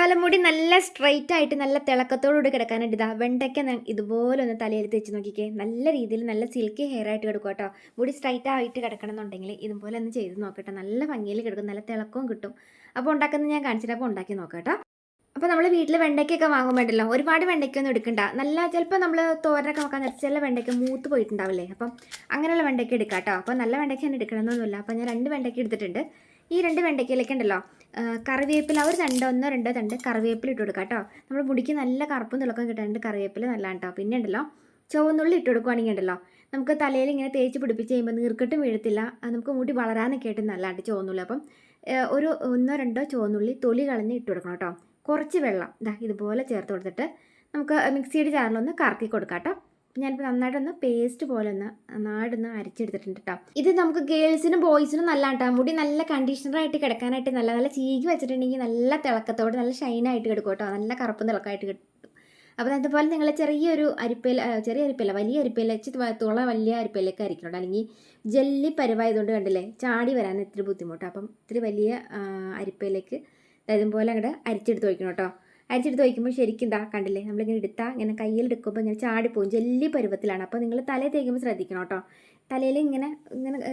തലമുടി നല്ല സ്ട്രെയിറ്റ് ആയിട്ട് നല്ല തിളക്കത്തോടുകൂടി കിടക്കാനായിട്ട് ഇതാ വെണ്ടയ്ക്ക ഇതുപോലെ ഒന്ന് തലയിൽ തേച്ച് നോക്കിക്കേ. നല്ല രീതിയിൽ നല്ല സിൽക്കി ഹെയർ ആയിട്ട് കിടക്കും കേട്ടോ. മുടി സ്ട്രൈറ്റ് ആയിട്ട് കിടക്കണം എന്നുണ്ടെങ്കിൽ ഇതുപോലെ ഒന്ന് ചെയ്ത് നോക്കട്ടെ. നല്ല ഭംഗിയിൽ കിടക്കും, നല്ല തിളക്കവും കിട്ടും. അപ്പോൾ ഉണ്ടാക്കുന്നത് ഞാൻ കാണിച്ചിട്ട് അപ്പോൾ ഉണ്ടാക്കി നോക്കാം കേട്ടോ. അപ്പോൾ നമ്മൾ വീട്ടിൽ വെണ്ടയ്ക്കൊക്കെ വാങ്ങുമ്പോഴല്ലോ ഒരുപാട് വെണ്ടയ്ക്കൊന്നും എടുക്കണ്ട. നല്ല ചിലപ്പോൾ നമ്മൾ തോരനൊക്കെ നോക്കാൻ നേരത്തെ ചില വെണ്ടയ്ക്ക മൂത്ത് പോയിട്ടുണ്ടാവില്ലേ, അപ്പം അങ്ങനെയുള്ള വെണ്ടയ്ക്ക എടുക്കാം കേട്ടോ. അപ്പോൾ നല്ല വെണ്ടയ്ക്ക ഞാൻ എടുക്കണമെന്നൊന്നുമില്ല. അപ്പോൾ ഞാൻ 2 വെണ്ടയ്ക്ക എടുത്തിട്ടുണ്ട്. ഈ 2 വെണ്ടയ്ക്കയിലേക്ക് ഉണ്ടല്ലോ കറിവേപ്പില ഒരു ഒന്നോ രണ്ടോ തണ്ട് കറിവേപ്പില ഇട്ട് കൊടുക്കുക കേട്ടോ. നമ്മൾ മുടിക്ക് നല്ല കറുപ്പും തിളക്കം കിട്ടാനുണ്ട് കറിവേപ്പില നല്ലതാണ് കേട്ടോ. പിന്നെ ഉണ്ടല്ലോ ചുവന്നുള്ളി ഇട്ട് കൊടുക്കുകയാണെങ്കിൽ ഉണ്ടല്ലോ നമുക്ക് തലയിൽ ഇങ്ങനെ തേച്ച് പിടിപ്പിച്ച് കഴിയുമ്പോൾ നീർക്കെട്ടും വീഴത്തില്ല. നമുക്ക് മുടി വളരാനൊക്കെ ആയിട്ട് നല്ലതാണ് ചുവന്നുള്ളി. അപ്പം ഒരു 1-2 ചുവന്നുള്ളി തൊലി കളഞ്ഞ് ഇട്ട് കൊടുക്കണം കേട്ടോ. കുറച്ച് വെള്ളം ഇതുപോലെ ചേർത്ത് കൊടുത്തിട്ട് നമുക്ക് മിക്സിയുടെ ജാറിലൊന്ന് കറക്കി കൊടുക്കാം കേട്ടോ. ഞാനിപ്പോൾ നന്നായിട്ടൊന്ന് പേസ്റ്റ് പോലെ നന്നായിട്ടൊന്ന് അരച്ചെടുത്തിട്ടുണ്ട് കേട്ടോ. ഇത് നമുക്ക് ഗേൾസിനും ബോയ്സിനും നല്ല കേട്ടോ. മുടി നല്ല കണ്ടീഷണറായിട്ട് കിടക്കാനായിട്ട് നല്ല ചീകി വെച്ചിട്ടുണ്ടെങ്കിൽ നല്ല തിളക്കത്തോടെ നല്ല ഷൈനായിട്ട് കിടക്കും കേട്ടോ. നല്ല കറുപ്പും തിളക്കമായിട്ട് കിട്ടും. അപ്പോൾ അതുപോലെ നിങ്ങൾ ചെറിയ അരിപ്പയില വലിയ അരിപ്പയില തുള വലിയ അരിപ്പയിലേക്ക് അരിക്കണം. അല്ലെങ്കിൽ ജെല്ലി പരുവായതുകൊണ്ട് കണ്ടില്ലേ ചാടി വരാൻ ഇത്തിരി ബുദ്ധിമുട്ട്. അപ്പം ഇത്തിരി വലിയ അരിപ്പയിലേക്ക് ഇതുപോലെ അങ്ങോട്ട് അരിച്ചെടുത്ത് വയ്ക്കണം കേട്ടോ. അരിച്ചെടുത്ത് വയ്ക്കുമ്പോൾ ശരിക്കും കണ്ടില്ലേ നമ്മളിങ്ങനെ എടുത്താൽ ഇങ്ങനെ കയ്യിൽ എടുക്കുമ്പോൾ ഇങ്ങനെ ചാടിപ്പോവും. ജെല്ലി പരുവത്തിലാണ്. അപ്പോൾ നിങ്ങൾ തലയിൽ തേക്കുമ്പോൾ ശ്രദ്ധിക്കണം കേട്ടോ. തലയിൽ ഇങ്ങനെ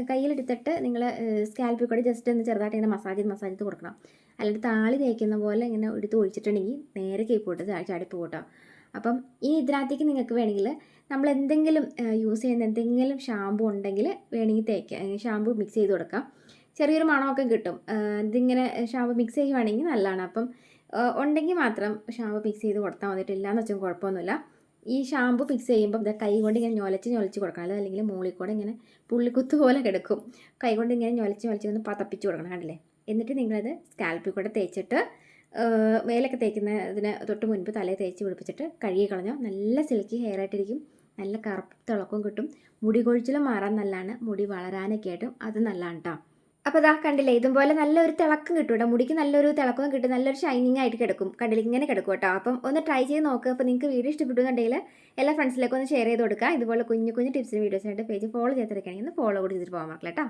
കയ്യിലെടുത്തിട്ട് നിങ്ങൾ സ്കാൽപ്പിൽ കൂടെ ജസ്റ്റ് ഒന്ന് ചെറുതായിട്ട് ഇങ്ങനെ മസാജ് ചെയ്ത് കൊടുക്കണം. അല്ലാണ്ട് താളി തേക്കുന്ന പോലെ ഇങ്ങനെ എടുത്ത് ഒഴിച്ചിട്ടുണ്ടെങ്കിൽ നേരെ കേൾപ്പോട്ട് ചാടിപ്പോകും കേട്ടോ. അപ്പം ഈ ഇതിനകത്തേക്ക് നിങ്ങൾക്ക് വേണമെങ്കിൽ നമ്മൾ എന്തെങ്കിലും യൂസ് ചെയ്യുന്ന എന്തെങ്കിലും ഷാമ്പു ഉണ്ടെങ്കിൽ വേണമെങ്കിൽ തേക്കാം. ഷാമ്പു മിക്സ് ചെയ്ത് കൊടുക്കാം. ചെറിയൊരു മണമൊക്കെ കിട്ടും. ഇതിങ്ങനെ ഷാമ്പു മിക്സ് ചെയ്യുവാണെങ്കിൽ നല്ലതാണ്. അപ്പം ഉണ്ടെങ്കിൽ മാത്രം ഷാമ്പു മിക്സ് ചെയ്ത് കൊടുത്താൽ മതിയിട്ടില്ല എന്ന് വെച്ചാൽ കുഴപ്പമൊന്നുമില്ല. ഈ ഷാമ്പു മിക്സ് ചെയ്യുമ്പോൾ കൈ കൊണ്ട് ഇങ്ങനെ ഞൊലച്ച് കൊടുക്കണം. അല്ലെങ്കിൽ മുകളിൽ കൂടെ ഇങ്ങനെ പുള്ളിക്കുത്ത് പോലെ കിടക്കും. കൈ കൊണ്ട് ഇങ്ങനെ ഞൊലച്ച് ഒന്ന് പതപ്പിച്ച് കൊടുക്കണം കണ്ടില്ലേ. എന്നിട്ട് നിങ്ങളത് സ്കാൽപ്പിൽ കൂടെ തേച്ചിട്ട് മേലൊക്കെ തേക്കുന്നതിന് തൊട്ട് മുൻപ് തലയിൽ തേച്ച് പിടിപ്പിച്ചിട്ട് കഴുകി കളഞ്ഞോ നല്ല സിൽക്കി ഹെയർ ആയിട്ടിരിക്കും. നല്ല കറുപ്പ് തിളക്കവും കിട്ടും. മുടി കൊഴിച്ചിലും മാറാൻ നല്ലതാണ്. മുടി വളരാനൊക്കെ ആയിട്ടും അത് നല്ലതാണ് കേട്ടോ. അപ്പോൾ കണ്ടില്ലേ ഇതുപോലെ നല്ലൊരു തിളക്കം കിട്ടും കേട്ടോ. മുടിക്ക് നല്ലൊരു തിളക്കവും കിട്ടും. നല്ലൊരു ഷൈനിങ് ആയിട്ട് കിടക്കും. കണ്ടില്ല ഇങ്ങനെ കിടക്കും കേട്ടോ. അപ്പം ഒന്ന് ട്രൈ ചെയ്ത് നോക്കുക. അപ്പോൾ നിങ്ങൾക്ക് വീഡിയോ ഇഷ്ടപ്പെട്ടുന്നുണ്ടെങ്കിൽ എല്ലാ ഫ്രണ്ട്സിലേക്കും ഒന്ന് ഷെയർ ചെയ്ത് കൊടുക്കുക. ഇതുപോലെ കുഞ്ഞു ടിപ്സിനും വീഡിയോസിനായിട്ട് പേജ് ഫോളോ ചെയ്തിരിക്കുകയാണെങ്കിൽ ഒന്ന് ഫോളോ കൂടി ചെയ്തിട്ട് പോകാൻ മക്കളെ കേട്ടോ.